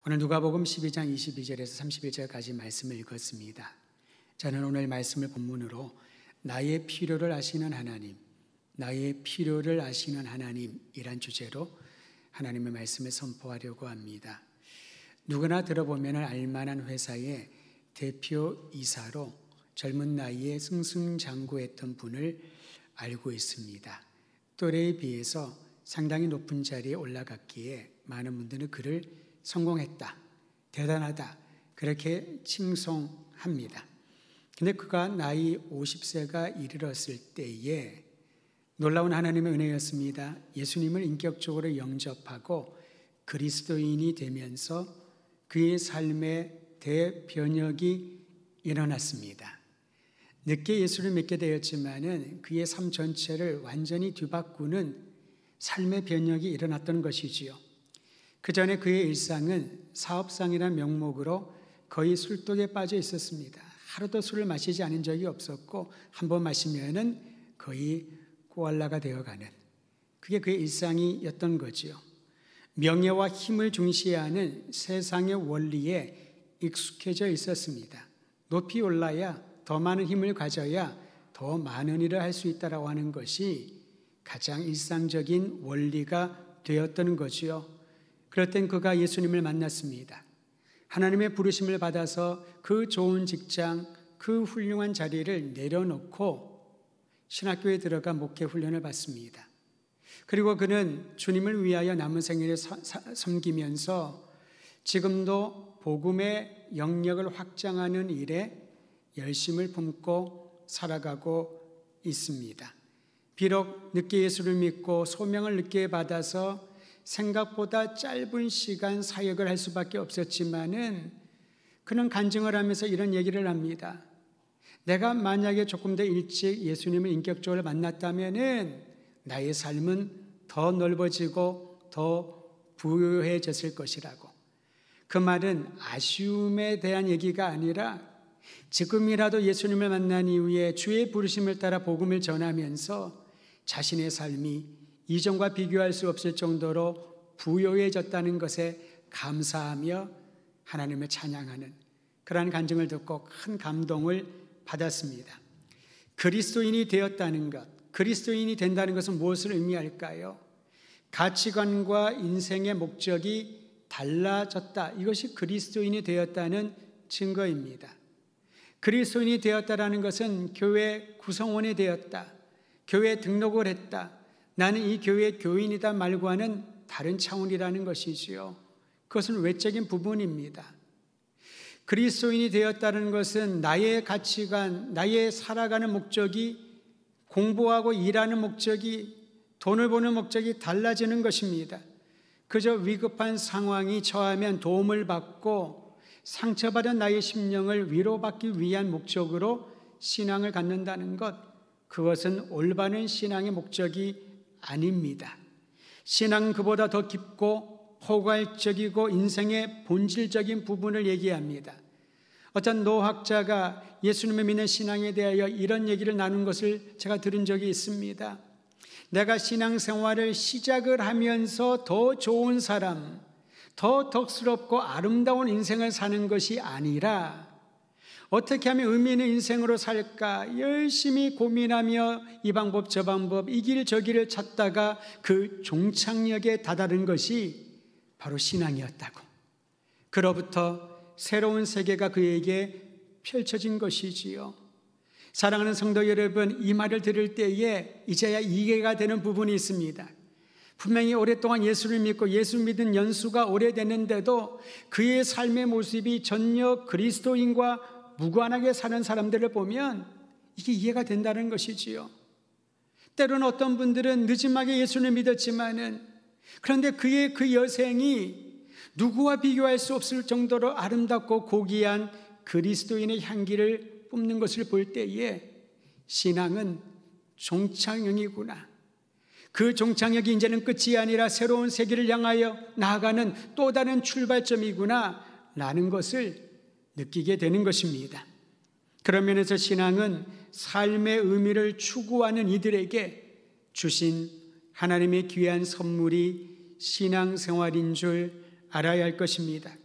오늘 누가복음 12장 22절에서 31절까지 말씀을 읽었습니다. 저는 오늘 말씀을 본문으로 나의 필요를 아시는 하나님, 나의 필요를 아시는 하나님이란 주제로 하나님의 말씀을 선포하려고 합니다. 누구나 들어보면 알만한 회사의 대표이사로 젊은 나이에 승승장구했던 분을 알고 있습니다. 또래에 비해서 상당히 높은 자리에 올라갔기에 많은 분들은 그를 성공했다, 대단하다 그렇게 칭송합니다. 근데 그가 나이 50세가 이르렀을 때에 놀라운 하나님의 은혜였습니다. 예수님을 인격적으로 영접하고 그리스도인이 되면서 그의 삶에 대변혁이 일어났습니다. 늦게 예수를 믿게 되었지만은 그의 삶 전체를 완전히 뒤바꾸는 삶의 변혁이 일어났던 것이지요. 그 전에 그의 일상은 사업상이라는 명목으로 거의 술독에 빠져 있었습니다. 하루도 술을 마시지 않은 적이 없었고 한 번 마시면은 거의 꼬알라가 되어가는 그게 그의 일상이었던 거지요. 명예와 힘을 중시하는 세상의 원리에 익숙해져 있었습니다. 높이 올라야 더 많은 힘을 가져야 더 많은 일을 할 수 있다라고 하는 것이 가장 일상적인 원리가 되었던 거지요. 그럴 땐 그가 예수님을 만났습니다. 하나님의 부르심을 받아서 그 좋은 직장, 그 훌륭한 자리를 내려놓고 신학교에 들어가 목회 훈련을 받습니다. 그리고 그는 주님을 위하여 남은 생애를 섬기면서 지금도 복음의 영역을 확장하는 일에 열심을 품고 살아가고 있습니다. 비록 늦게 예수를 믿고 소명을 늦게 받아서 생각보다 짧은 시간 사역을 할 수밖에 없었지만은 그는 간증을 하면서 이런 얘기를 합니다. 내가 만약에 조금 더 일찍 예수님을 인격적으로 만났다면은 나의 삶은 더 넓어지고 더 부유해졌을 것이라고. 그 말은 아쉬움에 대한 얘기가 아니라 지금이라도 예수님을 만난 이후에 주의 부르심을 따라 복음을 전하면서 자신의 삶이 이전과 비교할 수 없을 정도로 부유해졌다는 것에 감사하며 하나님을 찬양하는 그러한 간증을 듣고 큰 감동을 받았습니다. 그리스도인이 되었다는 것, 그리스도인이 된다는 것은 무엇을 의미할까요? 가치관과 인생의 목적이 달라졌다. 이것이 그리스도인이 되었다는 증거입니다. 그리스도인이 되었다라는 것은 교회 구성원이 되었다, 교회에 등록을 했다, 나는 이 교회의 교인이다 말과는 다른 차원이라는 것이지요. 그것은 외적인 부분입니다. 그리스도인이 되었다는 것은 나의 가치관, 나의 살아가는 목적이, 공부하고 일하는 목적이, 돈을 버는 목적이 달라지는 것입니다. 그저 위급한 상황이 처하면 도움을 받고 상처받은 나의 심령을 위로받기 위한 목적으로 신앙을 갖는다는 것, 그것은 올바른 신앙의 목적이 아닙니다. 신앙은 그보다 더 깊고 포괄적이고 인생의 본질적인 부분을 얘기합니다. 어떤 노학자가 예수님을 믿는 신앙에 대하여 이런 얘기를 나눈 것을 제가 들은 적이 있습니다. 내가 신앙생활을 시작을 하면서 더 좋은 사람, 더 덕스럽고 아름다운 인생을 사는 것이 아니라 어떻게 하면 의미 있는 인생으로 살까 열심히 고민하며 이 방법 저 방법 이 길 저 길을 찾다가 그 종착역에 다다른 것이 바로 신앙이었다고. 그로부터 새로운 세계가 그에게 펼쳐진 것이지요. 사랑하는 성도 여러분, 이 말을 들을 때에 이제야 이해가 되는 부분이 있습니다. 분명히 오랫동안 예수를 믿고 예수 믿은 연수가 오래됐는데도 그의 삶의 모습이 전혀 그리스도인과 무관하게 사는 사람들을 보면 이게 이해가 된다는 것이지요. 때로는 어떤 분들은 늦지막에 예수를 믿었지만은 그런데 그의 그 여생이 누구와 비교할 수 없을 정도로 아름답고 고귀한 그리스도인의 향기를 뿜는 것을 볼 때에 신앙은 종착역이구나, 그 종착역이 이제는 끝이 아니라 새로운 세계를 향하여 나아가는 또 다른 출발점이구나 라는 것을 느끼게 되는 것입니다. 그런 면에서 신앙은 삶의 의미를 추구하는 이들에게 주신 하나님의 귀한 선물이 신앙생활인 줄 알아야 할 것입니다.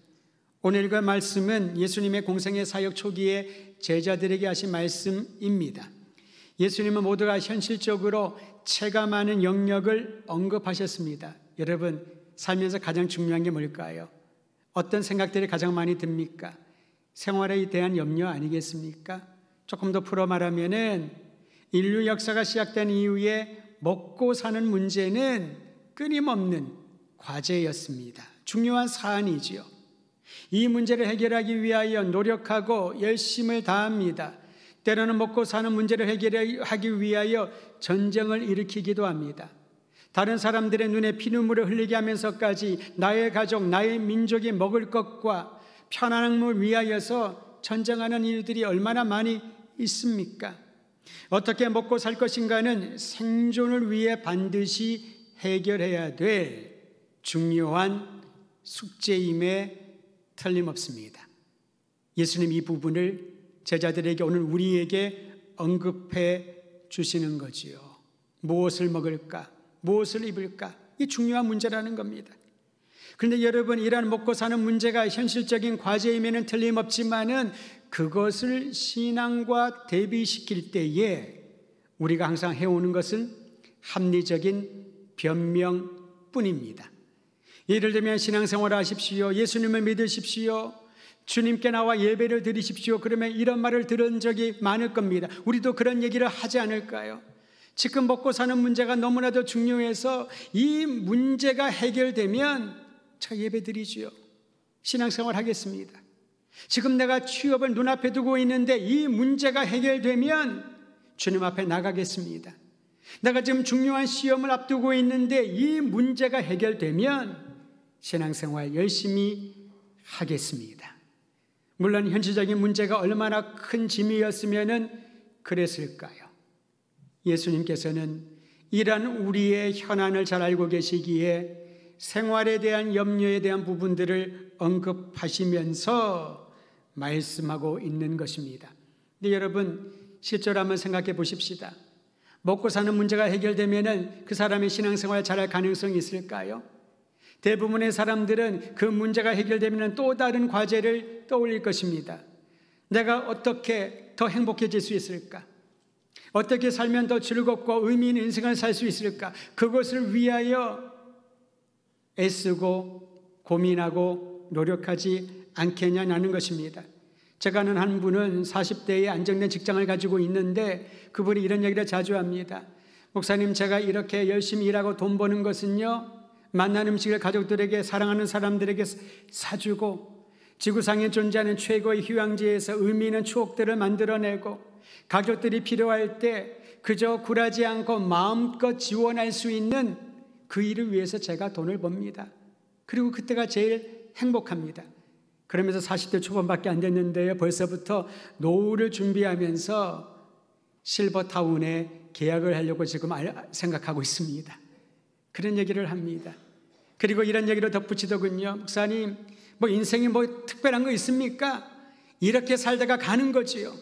오늘 그 말씀은 예수님의 공생의 사역 초기에 제자들에게 하신 말씀입니다. 예수님은 모두가 현실적으로 체감하는 영역을 언급하셨습니다. 여러분, 살면서 가장 중요한 게 뭘까요? 어떤 생각들이 가장 많이 듭니까? 생활에 대한 염려 아니겠습니까? 조금 더 풀어 말하면은 인류 역사가 시작된 이후에 먹고 사는 문제는 끊임없는 과제였습니다. 중요한 사안이지요. 이 문제를 해결하기 위하여 노력하고 열심을 다합니다. 때로는 먹고 사는 문제를 해결하기 위하여 전쟁을 일으키기도 합니다. 다른 사람들의 눈에 피눈물을 흘리게 하면서까지 나의 가족, 나의 민족이 먹을 것과 편안함을 위하여서 전쟁하는 일들이 얼마나 많이 있습니까? 어떻게 먹고 살 것인가는 생존을 위해 반드시 해결해야 될 중요한 숙제임에 틀림없습니다. 예수님 이 부분을 제자들에게 오늘 우리에게 언급해 주시는 거지요. 무엇을 먹을까? 무엇을 입을까? 이 중요한 문제라는 겁니다. 그런데 여러분, 이러한 먹고 사는 문제가 현실적인 과제임에는 틀림없지만은 그것을 신앙과 대비시킬 때에 우리가 항상 해오는 것은 합리적인 변명뿐입니다. 예를 들면 신앙생활을 하십시오. 예수님을 믿으십시오. 주님께 나와 예배를 드리십시오. 그러면 이런 말을 들은 적이 많을 겁니다. 우리도 그런 얘기를 하지 않을까요? 지금 먹고 사는 문제가 너무나도 중요해서 이 문제가 해결되면 저 예배 드리지요. 신앙생활 하겠습니다. 지금 내가 취업을 눈앞에 두고 있는데 이 문제가 해결되면 주님 앞에 나가겠습니다. 내가 지금 중요한 시험을 앞두고 있는데 이 문제가 해결되면 신앙생활 열심히 하겠습니다. 물론 현실적인 문제가 얼마나 큰 짐이었으면 그랬을까요? 예수님께서는 이러한 우리의 현안을 잘 알고 계시기에 생활에 대한 염려에 대한 부분들을 언급하시면서 말씀하고 있는 것입니다. 근데 여러분, 실제로 한번 생각해 보십시다. 먹고 사는 문제가 해결되면 그 사람의 신앙생활 잘할 가능성이 있을까요? 대부분의 사람들은 그 문제가 해결되면 또 다른 과제를 떠올릴 것입니다. 내가 어떻게 더 행복해질 수 있을까? 어떻게 살면 더 즐겁고 의미 있는 인생을 살 수 있을까? 그것을 위하여 애쓰고 고민하고 노력하지 않겠냐는 것입니다. 제가 아는 한 분은 40대에 안정된 직장을 가지고 있는데 그분이 이런 얘기를 자주 합니다. 목사님, 제가 이렇게 열심히 일하고 돈 버는 것은요, 맛난 음식을 가족들에게, 사랑하는 사람들에게 사주고 지구상에 존재하는 최고의 휴양지에서 의미 있는 추억들을 만들어내고 가족들이 필요할 때 그저 굴하지 않고 마음껏 지원할 수 있는 그 일을 위해서 제가 돈을 법니다. 그리고 그때가 제일 행복합니다. 그러면서 40대 초반밖에 안 됐는데요, 벌써부터 노후를 준비하면서 실버타운에 계약을 하려고 지금 생각하고 있습니다. 그런 얘기를 합니다. 그리고 이런 얘기를 덧붙이더군요. 목사님, 뭐 인생이 뭐 특별한 거 있습니까? 이렇게 살다가 가는 거지요.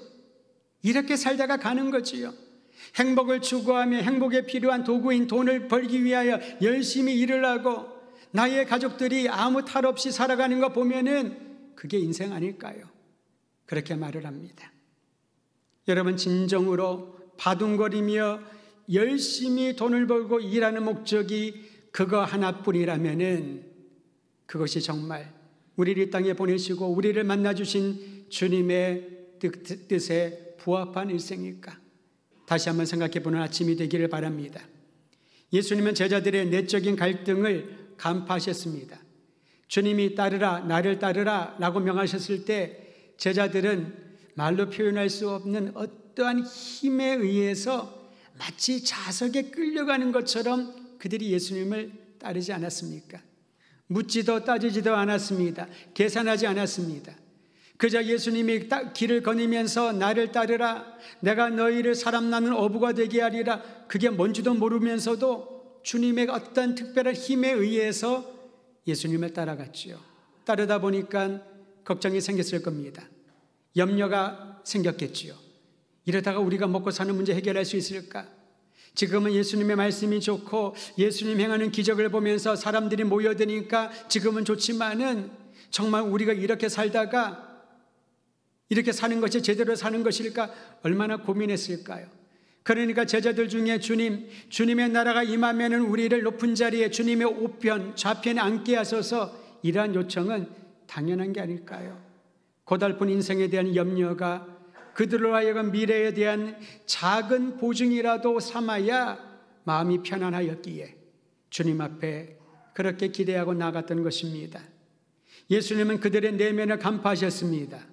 이렇게 살다가 가는 거지요. 행복을 추구하며 행복에 필요한 도구인 돈을 벌기 위하여 열심히 일을 하고 나의 가족들이 아무 탈 없이 살아가는 거 보면은 그게 인생 아닐까요? 그렇게 말을 합니다. 여러분, 진정으로 바둥거리며 열심히 돈을 벌고 일하는 목적이 그거 하나뿐이라면은 그것이 정말 우리를 이 땅에 보내시고 우리를 만나주신 주님의 뜻에 부합한 일생일까? 다시 한번 생각해보는 아침이 되기를 바랍니다. 예수님은 제자들의 내적인 갈등을 간파하셨습니다. 주님이 따르라, 나를 따르라 라고 명하셨을 때 제자들은 말로 표현할 수 없는 어떠한 힘에 의해서 마치 자석에 끌려가는 것처럼 그들이 예수님을 따르지 않았습니까? 묻지도 따지지도 않았습니다. 계산하지 않았습니다. 그저 예수님이 길을 거니면서 나를 따르라, 내가 너희를 사람 낳는 어부가 되게 하리라, 그게 뭔지도 모르면서도 주님의 어떤 특별한 힘에 의해서 예수님을 따라갔지요. 따르다 보니까 걱정이 생겼을 겁니다. 염려가 생겼겠지요. 이러다가 우리가 먹고 사는 문제 해결할 수 있을까? 지금은 예수님의 말씀이 좋고 예수님 행하는 기적을 보면서 사람들이 모여드니까 지금은 좋지만은 정말 우리가 이렇게 살다가 이렇게 사는 것이 제대로 사는 것일까 얼마나 고민했을까요? 그러니까 제자들 중에 주님의 나라가 임하면은 우리를 높은 자리에 주님의 우편 좌편에 앉게 하소서, 이러한 요청은 당연한 게 아닐까요? 고달픈 인생에 대한 염려가 그들로 하여금 미래에 대한 작은 보증이라도 삼아야 마음이 편안하였기에 주님 앞에 그렇게 기대하고 나갔던 것입니다. 예수님은 그들의 내면을 간파하셨습니다.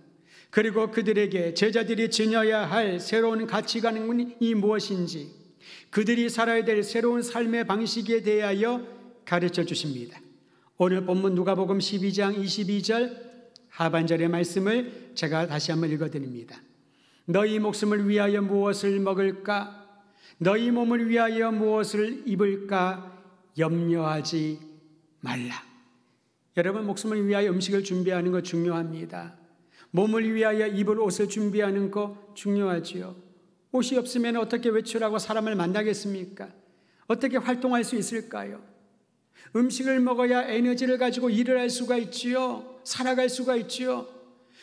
그리고 그들에게 제자들이 지녀야 할 새로운 가치관이 무엇인지, 그들이 살아야 될 새로운 삶의 방식에 대하여 가르쳐 주십니다. 오늘 본문 누가복음 12장 22절 하반절의 말씀을 제가 다시 한번 읽어드립니다. 너희 목숨을 위하여 무엇을 먹을까? 너희 몸을 위하여 무엇을 입을까? 염려하지 말라. 여러분, 목숨을 위하여 음식을 준비하는 거 중요합니다. 몸을 위하여 입을 옷을 준비하는 거 중요하지요. 옷이 없으면 어떻게 외출하고 사람을 만나겠습니까? 어떻게 활동할 수 있을까요? 음식을 먹어야 에너지를 가지고 일을 할 수가 있지요. 살아갈 수가 있지요.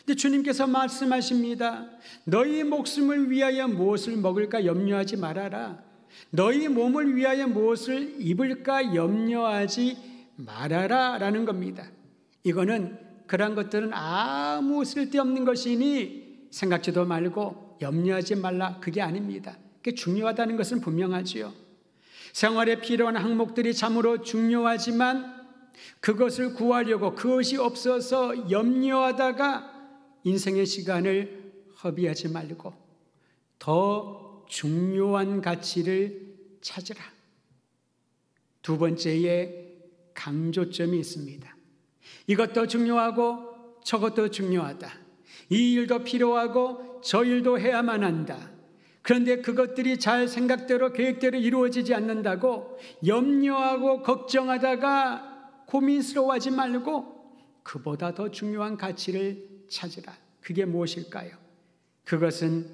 근데 주님께서 말씀하십니다. 너희 목숨을 위하여 무엇을 먹을까 염려하지 말아라. 너희 몸을 위하여 무엇을 입을까 염려하지 말아라 라는 겁니다. 이거는 그러한 것들은 아무 쓸데없는 것이니 생각지도 말고 염려하지 말라, 그게 아닙니다. 그게 중요하다는 것은 분명하지요. 생활에 필요한 항목들이 참으로 중요하지만 그것을 구하려고 그것이 없어서 염려하다가 인생의 시간을 허비하지 말고 더 중요한 가치를 찾으라. 두 번째에 강조점이 있습니다. 이것도 중요하고 저것도 중요하다. 이 일도 필요하고 저 일도 해야만 한다. 그런데 그것들이 잘 생각대로 계획대로 이루어지지 않는다고 염려하고 걱정하다가 고민스러워하지 말고 그보다 더 중요한 가치를 찾으라. 그게 무엇일까요? 그것은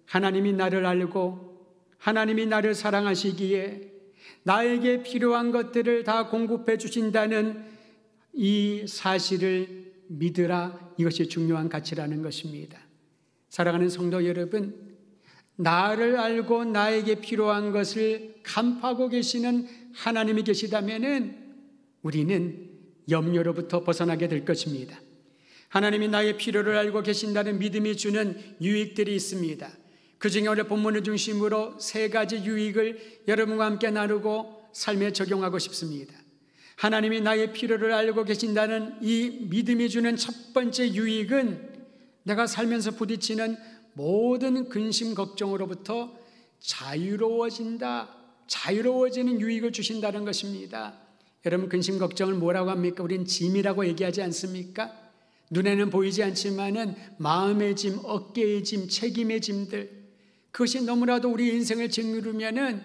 하나님이 나를 알고 하나님이 나를 사랑하시기에 나에게 필요한 것들을 다 공급해 주신다는 이 사실을 믿으라. 이것이 중요한 가치라는 것입니다. 사랑하는 성도 여러분, 나를 알고 나에게 필요한 것을 간파하고 계시는 하나님이 계시다면은 우리는 염려로부터 벗어나게 될 것입니다. 하나님이 나의 필요를 알고 계신다는 믿음이 주는 유익들이 있습니다. 그 중에 오늘 본문을 중심으로 세 가지 유익을 여러분과 함께 나누고 삶에 적용하고 싶습니다. 하나님이 나의 필요를 알고 계신다는 이 믿음이 주는 첫 번째 유익은 내가 살면서 부딪히는 모든 근심 걱정으로부터 자유로워지는 유익을 주신다는 것입니다. 여러분, 근심 걱정을 뭐라고 합니까? 우리는 짐이라고 얘기하지 않습니까? 눈에는 보이지 않지만은 마음의 짐, 어깨의 짐, 책임의 짐들, 그것이 너무나도 우리 인생을 짓누르면은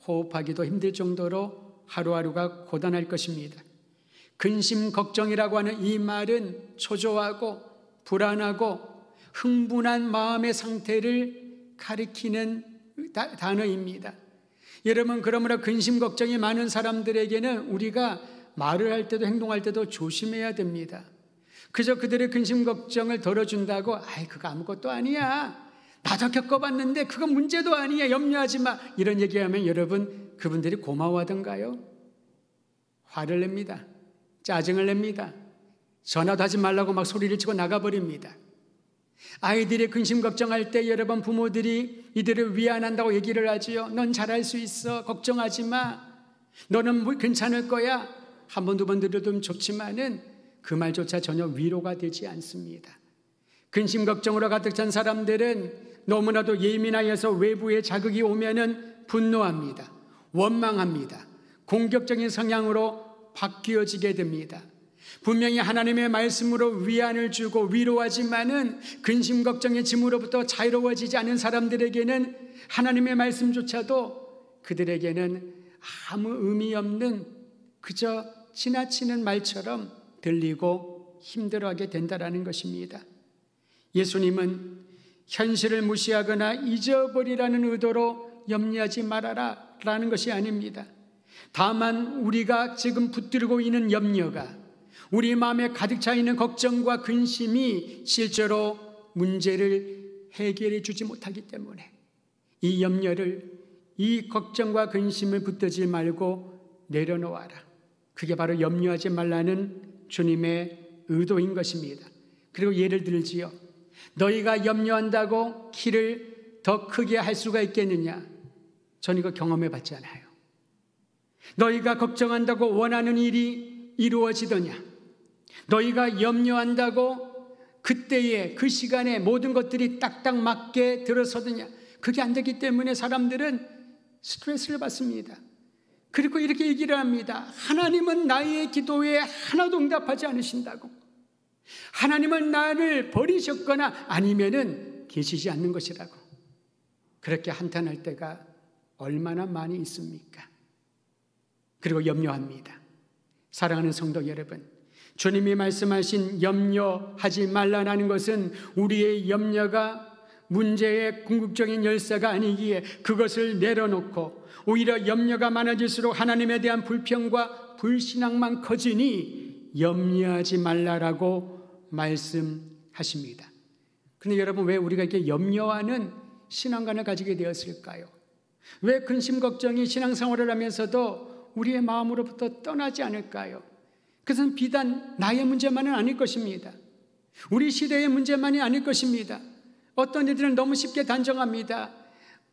호흡하기도 힘들 정도로 하루하루가 고단할 것입니다. 근심 걱정이라고 하는 이 말은 초조하고 불안하고 흥분한 마음의 상태를 가리키는 단어입니다. 여러분, 그러므로 근심 걱정이 많은 사람들에게는 우리가 말을 할 때도 행동할 때도 조심해야 됩니다. 그저 그들의 근심 걱정을 덜어준다고 그거 아무것도 아니야, 나도 겪어봤는데 그건 문제도 아니야, 염려하지 마, 이런 얘기하면 여러분, 그분들이 고마워하던가요? 화를 냅니다. 짜증을 냅니다. 전화도 하지 말라고 막 소리를 치고 나가버립니다. 아이들의 근심 걱정할 때 여러분, 부모들이 이들을 위안한다고 얘기를 하지요. 넌 잘할 수 있어, 걱정하지 마, 너는 괜찮을 거야. 한 번, 두 번 들어도 좋지만은 그 말조차 전혀 위로가 되지 않습니다. 근심 걱정으로 가득 찬 사람들은 너무나도 예민하여서 외부의 자극이 오면은 분노합니다. 원망합니다. 공격적인 성향으로 바뀌어지게 됩니다. 분명히 하나님의 말씀으로 위안을 주고 위로하지만은 근심 걱정의 짐으로부터 자유로워지지 않은 사람들에게는 하나님의 말씀조차도 그들에게는 아무 의미 없는 그저 지나치는 말처럼 들리고 힘들어하게 된다는 것입니다. 예수님은 현실을 무시하거나 잊어버리라는 의도로 염려하지 말아라 라는 것이 아닙니다. 다만 우리가 지금 붙들고 있는 염려가, 우리 마음에 가득 차 있는 걱정과 근심이 실제로 문제를 해결해 주지 못하기 때문에 이 염려를, 이 걱정과 근심을 붙들지 말고 내려놓아라. 그게 바로 염려하지 말라는 주님의 의도인 것입니다. 그리고 예를 들지요. 너희가 염려한다고 키를 더 크게 할 수가 있겠느냐? 전 이거 경험해 봤잖아요. 너희가 걱정한다고 원하는 일이 이루어지더냐? 너희가 염려한다고 그때에 그 시간에 모든 것들이 딱딱 맞게 들어서더냐? 그게 안 되기 때문에 사람들은 스트레스를 받습니다. 그리고 이렇게 얘기를 합니다. 하나님은 나의 기도에 하나도 응답하지 않으신다고. 하나님은 나를 버리셨거나 아니면은 계시지 않는 것이라고. 그렇게 한탄할 때가 얼마나 많이 있습니까? 그리고 염려합니다. 사랑하는 성도 여러분, 주님이 말씀하신 염려하지 말라는 것은 우리의 염려가 문제의 궁극적인 열쇠가 아니기에 그것을 내려놓고 오히려 염려가 많아질수록 하나님에 대한 불평과 불신앙만 커지니 염려하지 말라라고 말씀하십니다. 그런데 여러분, 왜 우리가 이렇게 염려하는 신앙관을 가지게 되었을까요? 왜 근심 걱정이 신앙생활을 하면서도 우리의 마음으로부터 떠나지 않을까요? 그것은 비단 나의 문제만은 아닐 것입니다. 우리 시대의 문제만이 아닐 것입니다. 어떤 이들은 너무 쉽게 단정합니다.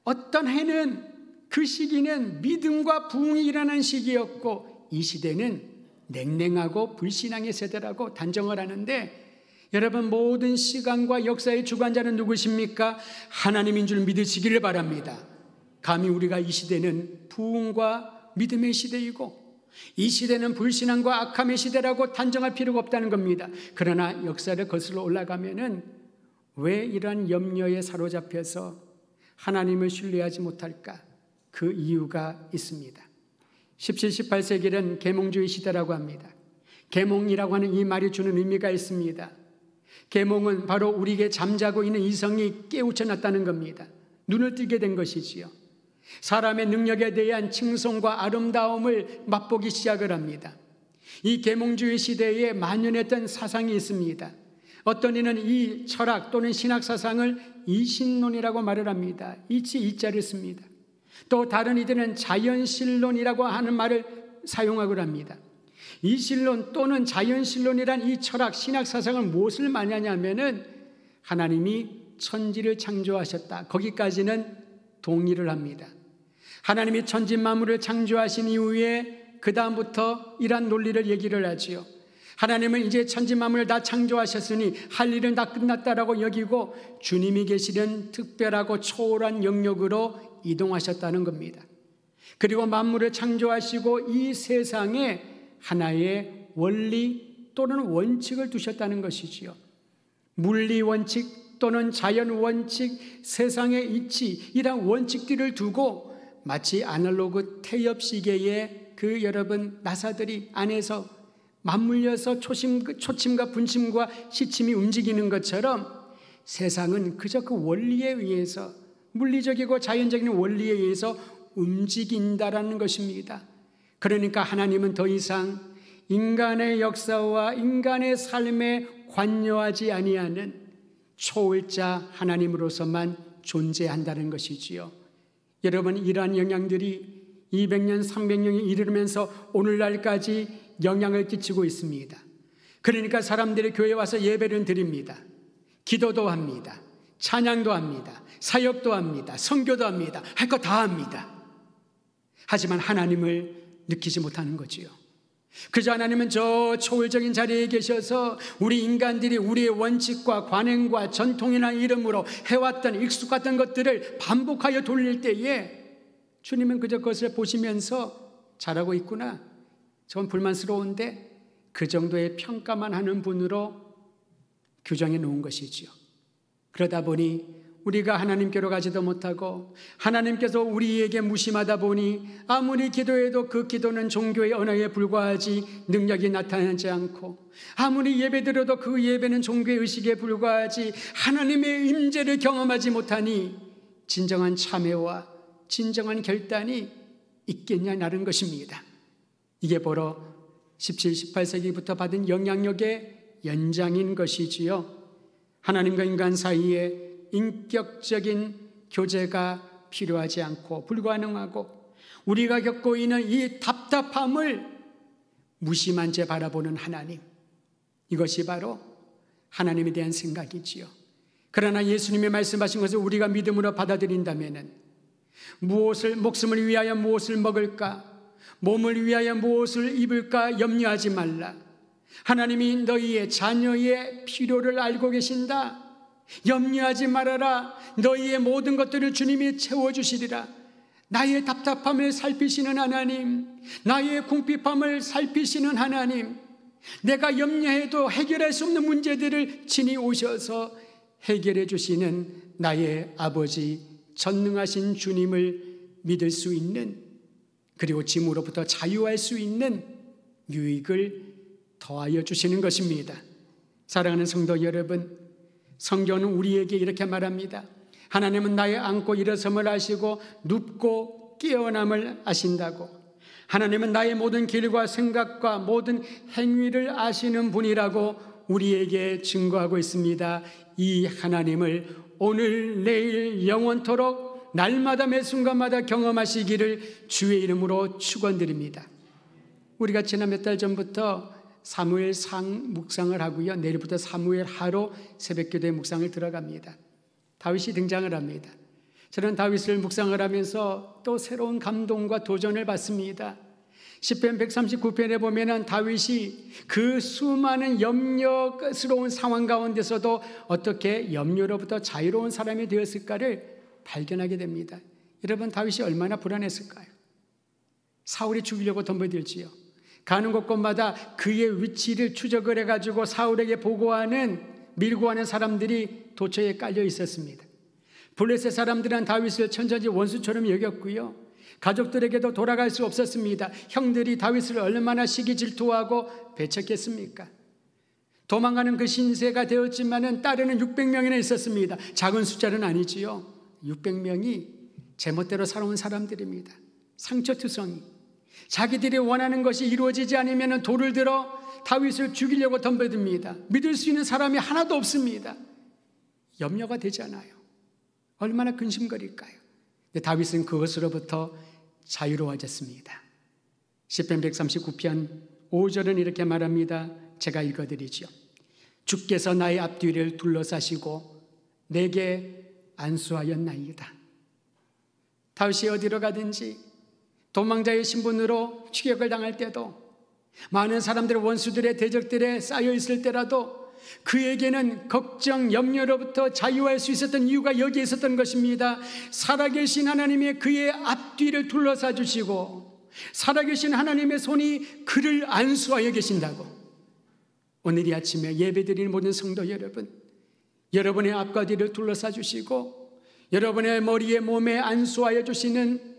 어떤 해는 그 시기는 믿음과 부흥이 일어나는 시기였고 이 시대는 냉랭하고 불신앙의 세대라고 단정을 하는데, 여러분, 모든 시간과 역사의 주관자는 누구십니까? 하나님인 줄 믿으시기를 바랍니다. 감히 우리가 이 시대는 부흥과 믿음의 시대이고 이 시대는 불신앙과 악함의 시대라고 단정할 필요가 없다는 겁니다. 그러나 역사를 거슬러 올라가면은 왜 이러한 염려에 사로잡혀서 하나님을 신뢰하지 못할까? 그 이유가 있습니다. 17, 18세기는 계몽주의 시대라고 합니다. 계몽이라고 하는 이 말이 주는 의미가 있습니다. 계몽은 바로 우리에게 잠자고 있는 이성이 깨우쳐놨다는 겁니다. 눈을 뜨게 된 것이지요. 사람의 능력에 대한 칭송과 아름다움을 맛보기 시작을 합니다. 이 계몽주의 시대에 만연했던 사상이 있습니다. 어떤 이는 이 철학 또는 신학 사상을 이신론이라고 말을 합니다. 이자를 씁니다. 또 다른 이들은 자연신론이라고 하는 말을 사용하고 합니다. 이신론 또는 자연신론이란 이 철학, 신학 사상을 무엇을 말하냐면은 하나님이 천지를 창조하셨다, 거기까지는 동의를 합니다. 하나님이 천지 만물을 창조하신 이후에 그 다음부터 이러한 논리를 얘기를 하지요. 하나님은 이제 천지 만물을 다 창조하셨으니 할 일은 다 끝났다라고 여기고 주님이 계시는 특별하고 초월한 영역으로 이동하셨다는 겁니다. 그리고 만물을 창조하시고 이 세상에 하나의 원리 또는 원칙을 두셨다는 것이지요. 물리 원칙 또는 자연 원칙, 세상의 이치, 이런 원칙들을 두고 마치 아날로그 태엽 시계의 그 여러분 나사들이 안에서 맞물려서 초침과 분침과 시침이 움직이는 것처럼 세상은 그저 그 원리에 의해서, 물리적이고 자연적인 원리에 의해서 움직인다라는 것입니다. 그러니까 하나님은 더 이상 인간의 역사와 인간의 삶에 관여하지 아니하는 초월자 하나님으로서만 존재한다는 것이지요. 여러분, 이러한 영향들이 200년, 300년이 이르면서 오늘날까지 영향을 끼치고 있습니다. 그러니까 사람들이 교회에 와서 예배를 드립니다. 기도도 합니다. 찬양도 합니다. 사역도 합니다. 선교도 합니다. 할 거 다 합니다. 하지만 하나님을 느끼지 못하는 거지요. 그저 하나님은 저 초월적인 자리에 계셔서 우리 인간들이 우리의 원칙과 관행과 전통이나 이름으로 해왔던 익숙했던 것들을 반복하여 돌릴 때에 주님은 그저 그것을 보시면서 잘하고 있구나, 저건 불만스러운데, 그 정도의 평가만 하는 분으로 규정해 놓은 것이지요. 그러다 보니 우리가 하나님께로 가지도 못하고 하나님께서 우리에게 무심하다 보니 아무리 기도해도 그 기도는 종교의 언어에 불과하지 능력이 나타나지 않고, 아무리 예배드려도 그 예배는 종교의 의식에 불과하지 하나님의 임재를 경험하지 못하니 진정한 참회와 진정한 결단이 있겠냐는 것입니다. 이게 바로 17, 18세기부터 받은 영향력의 연장인 것이지요. 하나님과 인간 사이에 인격적인 교제가 필요하지 않고 불가능하고 우리가 겪고 있는 이 답답함을 무심한 채 바라보는 하나님, 이것이 바로 하나님에 대한 생각이지요. 그러나 예수님이 말씀하신 것을 우리가 믿음으로 받아들인다면 무엇을, 목숨을 위하여 무엇을 먹을까, 몸을 위하여 무엇을 입을까 염려하지 말라. 하나님이 너희의 자녀의 필요를 알고 계신다. 염려하지 말아라. 너희의 모든 것들을 주님이 채워주시리라. 나의 답답함을 살피시는 하나님, 나의 궁핍함을 살피시는 하나님, 내가 염려해도 해결할 수 없는 문제들을 친히 오셔서 해결해 주시는 나의 아버지, 전능하신 주님을 믿을 수 있는, 그리고 짐으로부터 자유할 수 있는 유익을 더하여 주시는 것입니다. 사랑하는 성도 여러분, 성경은 우리에게 이렇게 말합니다. 하나님은 나의 앉고 일어섬을 아시고 눕고 깨어남을 아신다고. 하나님은 나의 모든 길과 생각과 모든 행위를 아시는 분이라고 우리에게 증거하고 있습니다. 이 하나님을 오늘 내일 영원토록 날마다 매 순간마다 경험하시기를 주의 이름으로 축원드립니다. 우리가 지난 몇 달 전부터 사무엘상 묵상을 하고요, 내일부터 사무엘 하로 새벽기도의 묵상을 들어갑니다. 다윗이 등장을 합니다. 저는 다윗을 묵상을 하면서 또 새로운 감동과 도전을 받습니다. 시편 139편에 보면은 다윗이 그 수많은 염려스러운 상황 가운데서도 어떻게 염려로부터 자유로운 사람이 되었을까를 발견하게 됩니다. 여러분, 다윗이 얼마나 불안했을까요? 사울이 죽이려고 덤벼들지요. 가는 곳곳마다 그의 위치를 추적을 해가지고 사울에게 보고하는, 밀고 하는 사람들이 도처에 깔려 있었습니다. 블레셋 사람들은 다윗을 천천히 원수처럼 여겼고요, 가족들에게도 돌아갈 수 없었습니다. 형들이 다윗을 얼마나 시기 질투하고 배척했습니까? 도망가는 그 신세가 되었지만은 따르는 600명이나 있었습니다. 작은 숫자는 아니지요. 600명이 제멋대로 살아온 사람들입니다. 상처투성이, 자기들이 원하는 것이 이루어지지 않으면 돌을 들어 다윗을 죽이려고 덤벼듭니다. 믿을 수 있는 사람이 하나도 없습니다. 염려가 되잖아요. 얼마나 근심거릴까요? 근데 다윗은 그것으로부터 자유로워졌습니다. 시편 139편 5절은 이렇게 말합니다. 제가 읽어드리죠. 주께서 나의 앞뒤를 둘러싸시고 내게 안수하였나이다. 다윗이 어디로 가든지 도망자의 신분으로 추격을 당할 때도, 많은 사람들의 원수들의 대적들에 쌓여 있을 때라도 그에게는 걱정, 염려로부터 자유할 수 있었던 이유가 여기에 있었던 것입니다. 살아계신 하나님의 그의 앞뒤를 둘러싸 주시고 살아계신 하나님의 손이 그를 안수하여 계신다고. 오늘 이 아침에 예배드리는 모든 성도 여러분, 여러분의 앞과 뒤를 둘러싸 주시고 여러분의 머리에 몸에 안수하여 주시는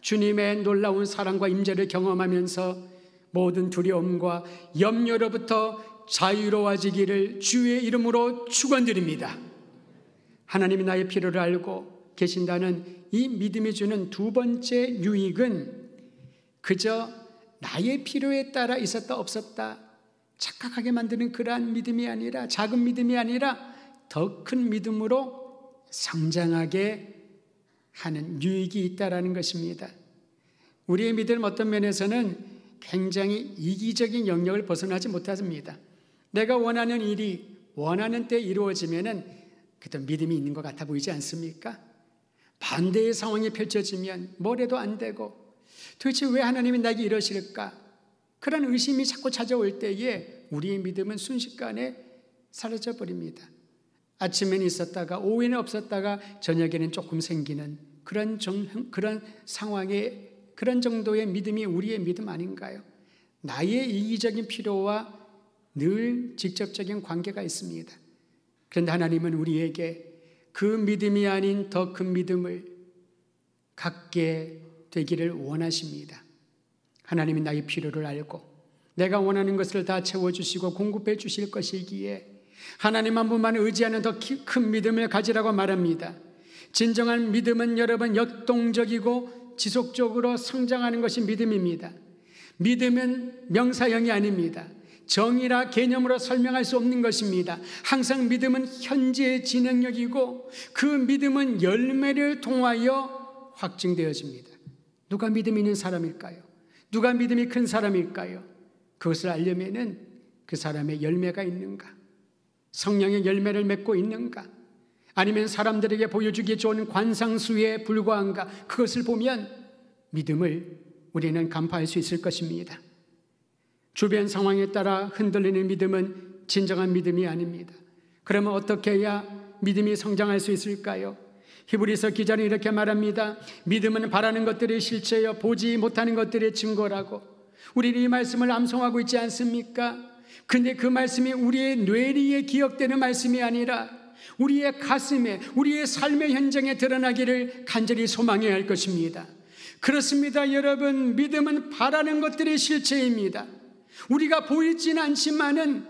주님의 놀라운 사랑과 임재를 경험하면서 모든 두려움과 염려로부터 자유로워지기를 주의 이름으로 축원드립니다. 하나님이 나의 필요를 알고 계신다는 이 믿음이 주는 두 번째 유익은 그저 나의 필요에 따라 있었다 없었다 착각하게 만드는 그러한 믿음이 아니라, 작은 믿음이 아니라 더 큰 믿음으로 성장하게 하는 유익이 있다라는 것입니다. 우리의 믿음 어떤 면에서는 굉장히 이기적인 영역을 벗어나지 못합니다. 내가 원하는 일이 원하는 때 이루어지면은 그때 믿음이 있는 것 같아 보이지 않습니까? 반대의 상황이 펼쳐지면 뭘 해도 안 되고 도대체 왜 하나님이 나에게 이러실까? 그런 의심이 자꾸 찾아올 때에 우리의 믿음은 순식간에 사라져 버립니다. 아침에는 있었다가 오후에는 없었다가 저녁에는 조금 생기는 그런 상황에, 그런 정도의 믿음이 우리의 믿음 아닌가요? 나의 이기적인 필요와 늘 직접적인 관계가 있습니다. 그런데 하나님은 우리에게 그 믿음이 아닌 더 큰 믿음을 갖게 되기를 원하십니다. 하나님이 나의 필요를 알고 내가 원하는 것을 다 채워주시고 공급해 주실 것이기에 하나님 한 분만 의지하는 더 큰 믿음을 가지라고 말합니다. 진정한 믿음은 여러분 역동적이고 지속적으로 성장하는 것이 믿음입니다. 믿음은 명사형이 아닙니다. 정의라 개념으로 설명할 수 없는 것입니다. 항상 믿음은 현재의 진행력이고 그 믿음은 열매를 통하여 확증되어집니다. 누가 믿음이 있는 사람일까요? 누가 믿음이 큰 사람일까요? 그것을 알려면은 그 사람의 열매가 있는가? 성령의 열매를 맺고 있는가? 아니면 사람들에게 보여주기 좋은 관상수에 불과한가? 그것을 보면 믿음을 우리는 간파할 수 있을 것입니다. 주변 상황에 따라 흔들리는 믿음은 진정한 믿음이 아닙니다. 그러면 어떻게 해야 믿음이 성장할 수 있을까요? 히브리서 기자는 이렇게 말합니다. 믿음은 바라는 것들의 실체여 보지 못하는 것들의 증거라고. 우리는 이 말씀을 암송하고 있지 않습니까? 근데 그 말씀이 우리의 뇌리에 기억되는 말씀이 아니라 우리의 가슴에, 우리의 삶의 현장에 드러나기를 간절히 소망해야 할 것입니다. 그렇습니다, 여러분. 믿음은 바라는 것들의 실체입니다. 우리가 보이지는 않지만은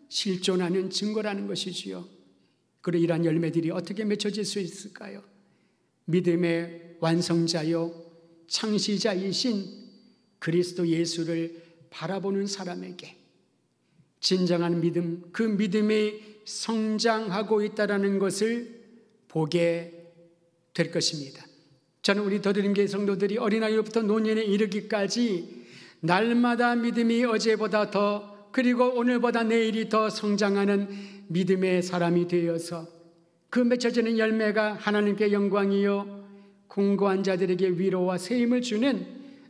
실존하는 증거라는 것이지요. 그리고 이러한 열매들이 어떻게 맺혀질 수 있을까요? 믿음의 완성자요 창시자이신 그리스도 예수를 바라보는 사람에게 진정한 믿음, 그 믿음이 성장하고 있다는 것을 보게 될 것입니다. 저는 우리 더드림교회 성도들이 어린아이부터 노년에 이르기까지 날마다 믿음이 어제보다 더, 그리고 오늘보다 내일이 더 성장하는 믿음의 사람이 되어서 그 맺혀지는 열매가 하나님께 영광이요 공고한 자들에게 위로와 세임을 주는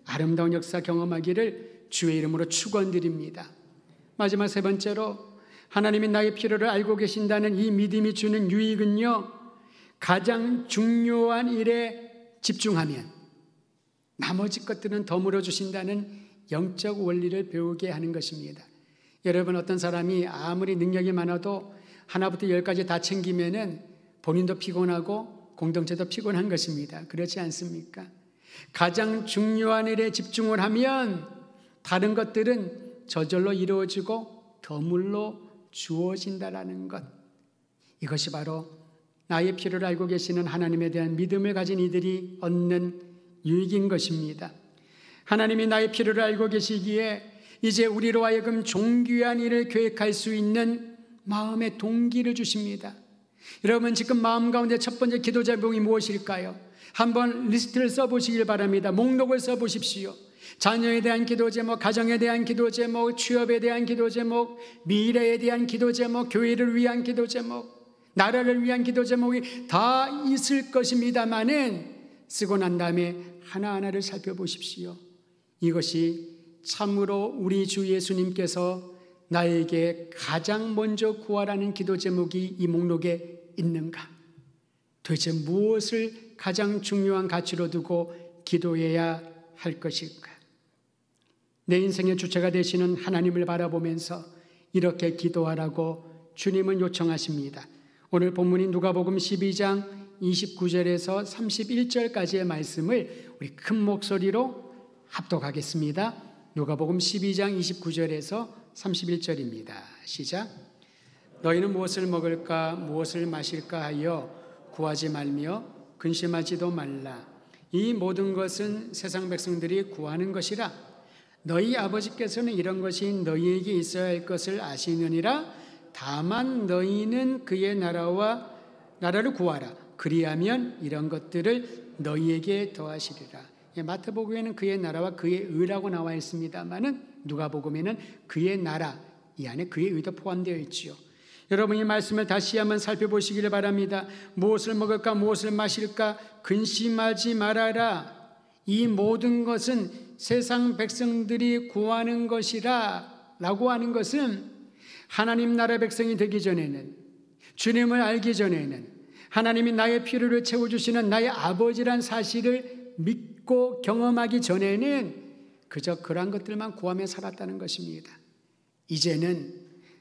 아름다운 역사 경험하기를 주의 이름으로 축원드립니다. 마지막 세 번째로, 하나님이 나의 필요를 알고 계신다는 이 믿음이 주는 유익은요, 가장 중요한 일에 집중하면 나머지 것들은 더 주신다는 영적 원리를 배우게 하는 것입니다. 여러분, 어떤 사람이 아무리 능력이 많아도 하나부터 열까지 다 챙기면은 본인도 피곤하고 공동체도 피곤한 것입니다. 그렇지 않습니까? 가장 중요한 일에 집중을 하면 다른 것들은 저절로 이루어지고 더물로 주어진다라는 것. 이것이 바로 나의 필요를 알고 계시는 하나님에 대한 믿음을 가진 이들이 얻는 유익인 것입니다. 하나님이 나의 필요를 알고 계시기에 이제 우리로 하여금 존귀한 일을 계획할 수 있는 마음의 동기를 주십니다. 여러분, 지금 마음 가운데 첫 번째 기도 제목이 무엇일까요? 한번 리스트를 써보시길 바랍니다. 목록을 써보십시오. 자녀에 대한 기도 제목, 가정에 대한 기도 제목, 취업에 대한 기도 제목, 미래에 대한 기도 제목, 교회를 위한 기도 제목, 나라를 위한 기도 제목이 다 있을 것입니다만은 쓰고 난 다음에 하나하나를 살펴보십시오. 이것이 참으로 우리 주 예수님께서 나에게 가장 먼저 구하라는 기도 제목이 이 목록에 있는가? 도대체 무엇을 가장 중요한 가치로 두고 기도해야 할 것일까? 내 인생의 주체가 되시는 하나님을 바라보면서 이렇게 기도하라고 주님은 요청하십니다. 오늘 본문인 누가복음 12장 29절에서 31절까지의 말씀을 우리 큰 목소리로 합독하겠습니다. 누가복음 12장 29절에서 31절입니다. 시작. 너희는 무엇을 먹을까 무엇을 마실까 하여 구하지 말며 근심하지도 말라. 이 모든 것은 세상 백성들이 구하는 것이라. 너희 아버지께서는 이런 것이 너희에게 있어야 할 것을 아시느니라. 다만 너희는 그의 나라를 구하라. 그리하면 이런 것들을 너희에게 더하시리라. 마태복음에는 그의 나라와 그의 의라고 나와 있습니다만은 누가복음에는 그의 나라, 이 안에 그의 의도 포함되어 있지요. 여러분, 이 말씀을 다시 한번 살펴보시기를 바랍니다. 무엇을 먹을까 무엇을 마실까 근심하지 말아라. 이 모든 것은 세상 백성들이 구하는 것이라 라고 하는 것은 하나님 나라 백성이 되기 전에는, 주님을 알기 전에는 하나님이 나의 필요를 채워주시는 나의 아버지란 사실을 믿고 경험하기 전에는 그저 그러한 것들만 구하며 살았다는 것입니다. 이제는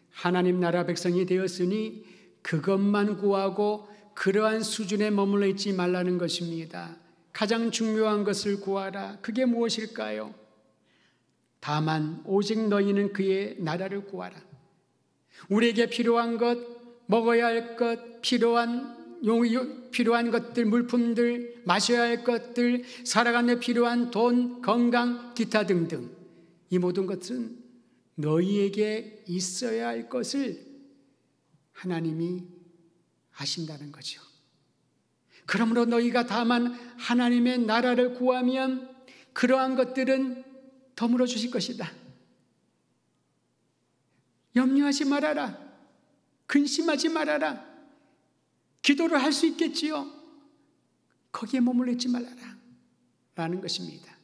하나님 나라 백성이 되었으니 그것만 구하고 그러한 수준에 머물러 있지 말라는 것입니다. 가장 중요한 것을 구하라. 그게 무엇일까요? 다만 오직 너희는 그의 나라를 구하라. 우리에게 필요한 것, 먹어야 할 것, 필요한 것들, 물품들, 마셔야 할 것들, 살아가는 데 필요한 돈, 건강, 기타 등등, 이 모든 것은 너희에게 있어야 할 것을 하나님이 아신다는 거죠. 그러므로 너희가 다만 하나님의 나라를 구하면 그러한 것들은 더불어 주실 것이다. 염려하지 말아라. 근심하지 말아라. 기도를 할 수 있겠지요. 거기에 머물러 있지 말아라 라는 것입니다.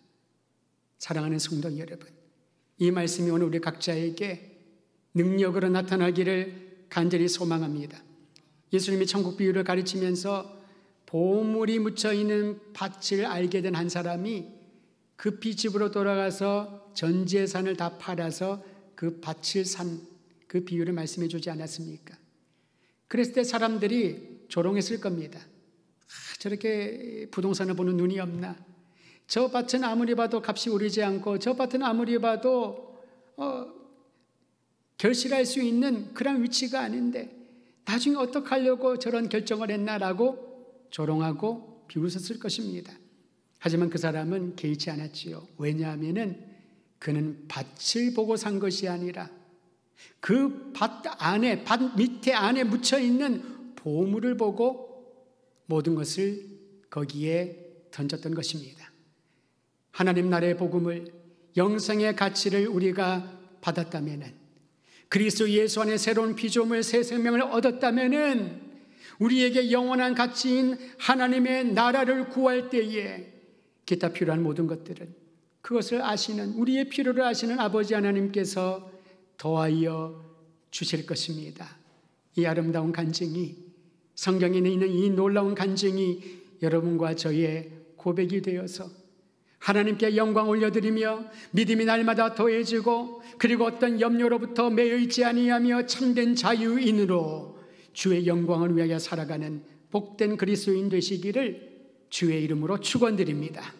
사랑하는 성도 여러분, 이 말씀이 오늘 우리 각자에게 능력으로 나타나기를 간절히 소망합니다. 예수님이 천국 비유를 가르치면서 보물이 묻혀있는 밭을 알게 된 한 사람이 급히 집으로 돌아가서 전 재산을 다 팔아서 그 밭을 산 그 비유를 말씀해 주지 않았습니까? 그랬을 때 사람들이 조롱했을 겁니다. 저렇게 부동산을 보는 눈이 없나? 저 밭은 아무리 봐도 값이 오르지 않고 저 밭은 아무리 봐도 결실할 수 있는 그런 위치가 아닌데 나중에 어떻게 하려고 저런 결정을 했나라고 조롱하고 비웃었을 것입니다. 하지만 그 사람은 개의치 않았지요. 왜냐하면 그는 밭을 보고 산 것이 아니라 그 밭 안에, 밭 밑에 안에 묻혀있는 보물을 보고 모든 것을 거기에 던졌던 것입니다. 하나님 나라의 복음을, 영생의 가치를 우리가 받았다면, 그리스도 예수 안에 새로운 피조물, 새 생명을 얻었다면 우리에게 영원한 가치인 하나님의 나라를 구할 때에 기타 필요한 모든 것들은 그것을 아시는, 우리의 필요를 아시는 아버지 하나님께서 더하여 주실 것입니다. 이 아름다운 간증이, 성경에 있는 이 놀라운 간증이 여러분과 저의 고백이 되어서 하나님께 영광 올려드리며 믿음이 날마다 더해지고, 그리고 어떤 염려로부터 매여 있지 아니하며 참된 자유인으로 주의 영광을 위하여 살아가는 복된 그리스도인 되시기를 주의 이름으로 축원드립니다.